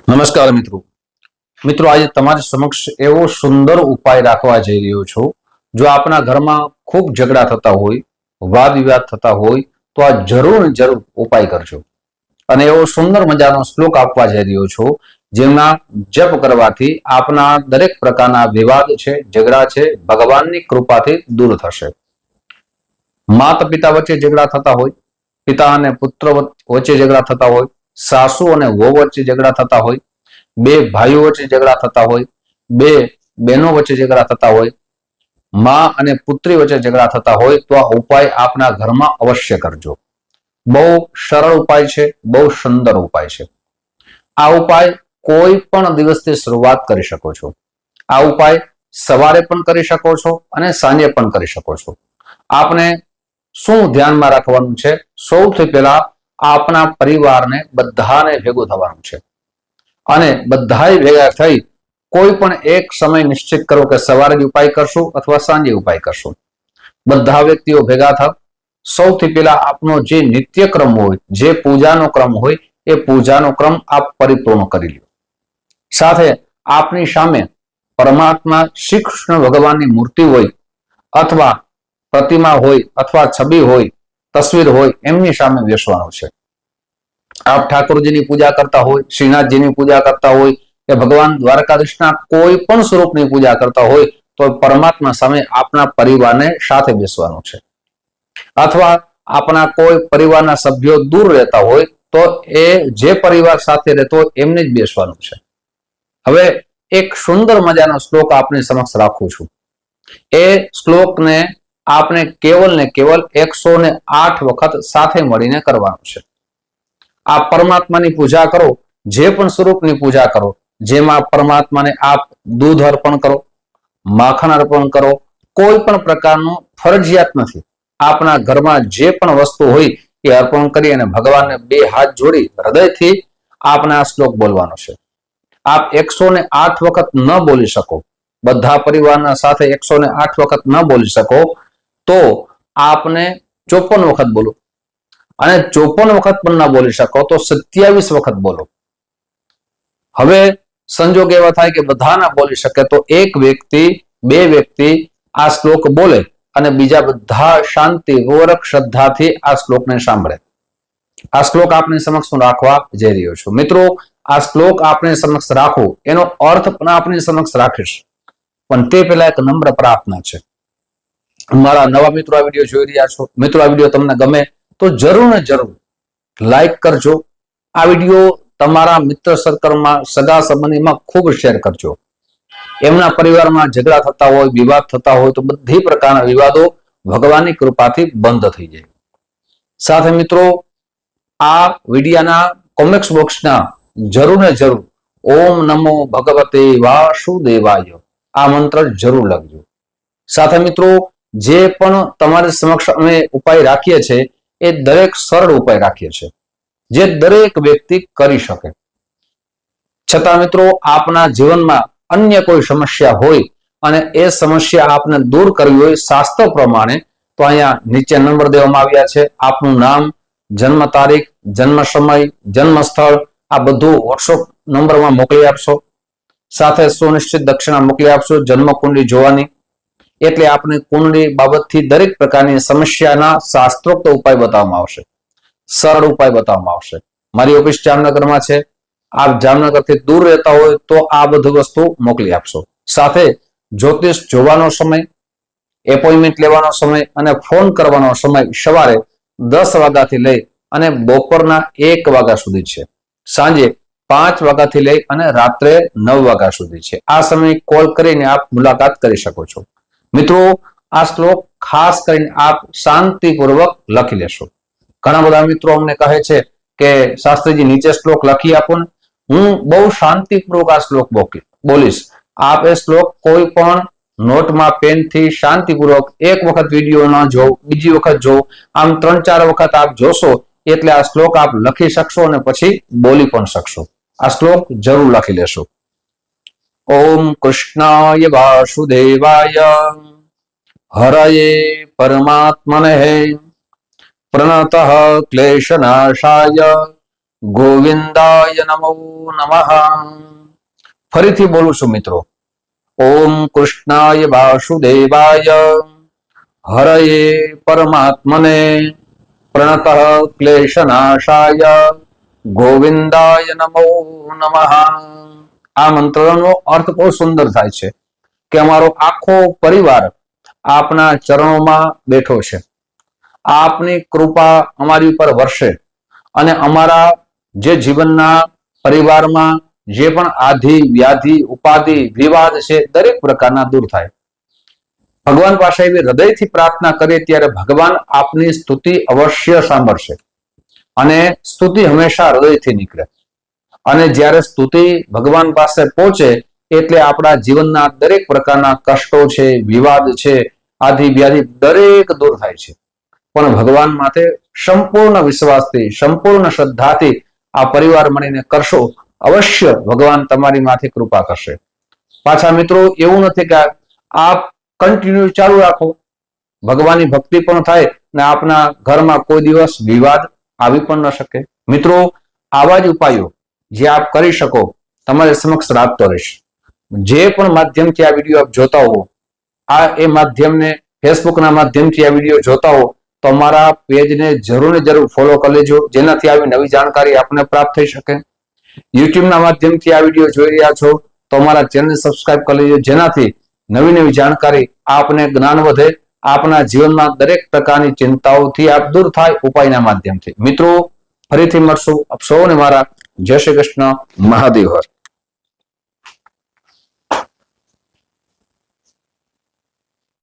નમસ્કાર મિત્રો. મિત્રો આજે તમારી સમક્ષ એવો સુંદર ઉપાય રાખવા જઈ રહ્યો છું. જો આપણા ઘરમાં ખૂબ ઝઘડા થતા હોય, વાદ વિવાદ થતા હોય તો આ જરૂર ને જરૂર ઉપાય કરજો. અને એવો સુંદર મજાનો શ્લોક આપવા જઈ રહ્યો છું જેમના જપ કરવાથી આપના દરેક પ્રકારના વિવાદ છે, ઝઘડા છે, ભગવાનની કૃપાથી દૂર થશે. માતા પિતા વચ્ચે ઝઘડા થતા હોય, પિતા અને પુત્ર વચ્ચે ઝઘડા થતા હોય, સાસુ અને વહુ વચ્ચે ઝઘડા થતા હોય, બે ભાઈઓ વચ્ચે ઝઘડા થતા હોય, બે બહેનો વચ્ચે ઝઘડા થતા હોય, માં અને પુત્રી વચ્ચે ઝઘડા થતા હોય તો આ ઉપાય આપના ઘરમાં અવશ્ય કરજો. બહુ સરળ ઉપાય છે, બહુ સુંદર ઉપાય છે. આ ઉપાય કોઈ પણ દિવસથી શરૂઆત કરી શકો છો. આ ઉપાય સવારે પણ કરી શકો છો અને સાંજે પણ કરી શકો છો. આપને શું ધ્યાનમાં રાખવાનું છે? સૌથી પહેલા આપના પરિવારને બધાને ભેગું થવાનું છે અને બધાય ભેગા થઈ કોઈ પણ એક સમય નિશ્ચિત કરો કે સવારે જ ઉપાય કરશું અથવા સાંજે ઉપાય કરશું. બધા વ્યક્તિઓ ભેગા થાવ. સૌથી પહેલા આપનો જે નિત્યક્રમ હોય, જે પૂજાનો ક્રમ હોય એ પૂજાનો ક્રમ આપ પરિપૂર્ણ કરી લો. સાથે આપની સામે પરમાત્મા શ્રી કૃષ્ણ ભગવાનની મૂર્તિ હોય અથવા પ્રતિમા હોય અથવા છબી હોય, તસવીર હોય, એમની સામે બેસવાનું છે. આપ ઠાકોરજીની પૂજા કરતા હોય, શ્રીનાથજીની પૂજા કરતા હોય કે ભગવાન દ્વારકાધીશના કોઈ પણ સ્વરૂપની પૂજા કરતા હોય તો પરમાત્મા સામે આપના પરિવારને સાથે બેસવાનું છે. અથવા આપણા કોઈ પરિવારના સભ્યો દૂર રહેતા હોય તો એ જે પરિવાર સાથે રહેતો હોય એમને જ બેસવાનું છે. હવે એક સુંદર મજાનો શ્લોક આપની સમક્ષ રાખું છું. એ શ્લોકને આપણે કેવલ ને કેવલ 108 વખત સાથે મળીને કરવાનું છે. આપ પરમાત્માની પૂજા કરો, જે પણ સ્વરૂપની પૂજા કરો, જેમાં પરમાત્માને આપ દૂધ અર્પણ કરો, માખણ અર્પણ કરો, કોઈ પણ પ્રકારનું ફરજિયાત નથી. આપના ઘરમાં જે પણ વસ્તુ હોય એ અર્પણ કરી અને ભગવાનને બે હાથ જોડી હૃદયથી આપને આ શ્લોક બોલવાનો છે. આપ 108 વખત ન બોલી શકો, બધા પરિવારના સાથે 108 વખત ન બોલી શકો તો આપને 54 વખત બોલો અને 54 વખત પણ ના બોલી શકો તો 27 વખત બોલો. હવે સંજોગ એવા થાય કે બધા ના બોલી શકે તો એક વ્યક્તિ, બે વ્યક્તિ આ શ્લોક બોલે અને બીજા બધા શાંતિપૂર્વક શ્રદ્ધાથી આ શ્લોકને સાંભળે. આ શ્લોક આપની સમક્ષ હું રાખવા જઈ રહ્યો છું. મિત્રો, આ શ્લોક આપની સમક્ષ રાખું એનો અર્થ પણ આપની સમક્ષ રાખીશ, પણ તે પહેલા એક નમ્ર પ્રાર્થના છે. મારા નવા મિત્રો આ વિડીયો જોઈ રહ્યા છો, મિત્રો આ વિડીયો તમને ગમે તો જરૂર ને જરૂર લાઈક કરજો. આ વિડીયો તમારા મિત્ર સર્કલમાં, સગા સંબંધીમાં ખૂબ શેર કરજો. એમના પરિવારમાં ઝઘડા થતા હોય, વિવાદ થતા હોય તો બધી પ્રકારના વિવાદો ભગવાનની કૃપાથી બંધ થઈ જાય. સાથે મિત્રો, આ વિડીયાના કોમેન્ટ્સ બોક્સના જરૂર ને જરૂર ઓમ નમો ભગવતે વાસુદેવાય આ મંત્ર જરૂર લખજો. સાથે મિત્રો, જે પણ તમારી સમક્ષ અમે ઉપાય રાખીએ છીએ એ દરેક સરળ ઉપાય રાખીએ છીએ જે દરેક વ્યક્તિ કરી શકે. છતાં મિત્રો, આપના જીવનમાં અન્ય કોઈ સમસ્યા હોય અને એ સમસ્યા આપને દૂર કરવી હોય શાસ્ત્ર પ્રમાણે તો અહીંયા નીચે નંબર દેવામાં આવ્યા છે. આપનું નામ, જન્મ તારીખ, જન્મ સમય, જન્મ સ્થળ આ બધું વોટ્સઅપ નંબરમાં મોકલી આપશો. સાથે સુનિશ્ચિત દક્ષિણા મોકલી આપશો જન્મ કુંડળી જોવાની. એટલે આપણે કુંડળી બાબતથી દરેક પ્રકારની સમસ્યાના શાસ્ત્રોક્ત ઉપાય બતાવવામાં આવશે, સરળ ઉપાય બતાવવામાં આવશે. મારી ઓફિસ જામનગરમાં છે. આપ જામનગરથી દૂર રહેતા હોય તો આ બધું વસ્તુ મોકલી આપશો. સાથે જ્યોતિષ જોવાનો સમય, એપોઇન્ટમેન્ટ લેવાનો સમય અને ફોન કરવાનો સમય સવારે 10 વાગ્યાથી લઈ અને બપોરના 1 વાગ્યા સુધી છે. સાંજે 5 વાગ્યાથી લઈ અને રાત્રે 9 વાગ્યા સુધી છે. આ સમયે કોલ કરીને આપ મુલાકાત કરી શકો છો. મિત્રો, આ શ્લોક ખાસ કરીને આપ શાંતિપૂર્વક લખી લેશો. ઘણા બધા મિત્રો અમને કહે છે કે શાસ્ત્રીજી નીચે શ્લોક લખી આપો ને. હું બહુ શાંતિપૂર્વક આ શ્લોક બોલીશ. આપ એ શ્લોક કોઈ પણ નોટમાં પેનથી શાંતિપૂર્વક એક વખત વિડીયો ન જોવો, બીજી વખત જોવો, આમ 3-4 વખત આપ જોશો એટલે આ શ્લોક આપ લખી શકશો અને પછી બોલી પણ શકશો. આ શ્લોક જરૂર લખી લેશો. ઓમ કૃષ્ણાય વાસુદેવાય હરયે પરમાત્મને પ્રણતઃ ક્લેશનાશાય ગોવિંદાય નમો નમઃ. ફરીથી બોલું છું મિત્રો. ઓમ કૃષ્ણાય વાસુદેવાય હરયે પરમાત્મને પ્રણતઃ ક્લેશનાશાય ગોવિંદાય નમો નમઃ. આ મંત્રનો અર્થ બહુ સુંદર થાય છે કે અમારો આખો પરિવાર આપના ચરણોમાં બેઠો છે. આપની કૃપા અમારી ઉપર વરસે અને અમારા જે જીવનના પરિવારમાં જે પણ આધિ વ્યાધિ ઉપાધિ વિવાદ છે દરેક પ્રકારના દૂર થાય. ભગવાન પાસે એવી હૃદયથી પ્રાર્થના કરીએ ત્યારે ભગવાન આપની સ્તુતિ અવશ્ય સાંભળશે અને સ્તુતિ હંમેશા હૃદયથી નીકળે. અને જ્યારે સ્તુતિ ભગવાન પાસે પહોંચે એટલે આપણા જીવનના દરેક પ્રકારના કષ્ટો છે, વિવાદ છે, આધિ વ્યાધિ દરેક દૂર થાય છે. પણ ભગવાન માટે સંપૂર્ણ વિશ્વાસથી સંપૂર્ણ શ્રદ્ધાથી આ પરિવાર મળીને કરશો, અવશ્ય ભગવાન તમારી માથે કૃપા કરશે. પાછા મિત્રો એવું નથી કે આપ કન્ટિન્યુ ચાલુ રાખો, ભગવાનની ભક્તિ પણ થાય ને આપના ઘરમાં કોઈ દિવસ વિવાદ આવી પણ ન શકે. મિત્રો આવા જ ઉપાયો જે આપ કરી શકો તમારી સમક્ષ રાખતો રહીશ. જે પણ માધ્યમથી આ વિડીયો આપ જોતા હો, આ એ માધ્યમને ફેસબુકના માધ્યમથી આ વિડીયો જોતા હો તો અમારા પેજને જરૂર ને જરૂર ફોલો કરી લેજો, જેનાથી આવી નવી જાણકારી આપને પ્રાપ્ત થઈ શકે. યુટ્યુબના માધ્યમથી આ વિડીયો જોઈ રહ્યા છો તો અમારા ચેનલ સબસ્ક્રાઇબ કરી લેજો, જેનાથી નવી નવી જાણકારી આપને જ્ઞાન વધે, આપના જીવનમાં દરેક પ્રકારની ચિંતાઓથી આપ દૂર થાય ઉપાયના માધ્યમથી. મિત્રો ફરીથી મળશું. આપ સૌને મારા જય શ્રી કૃષ્ણ, મહાદેવ હર.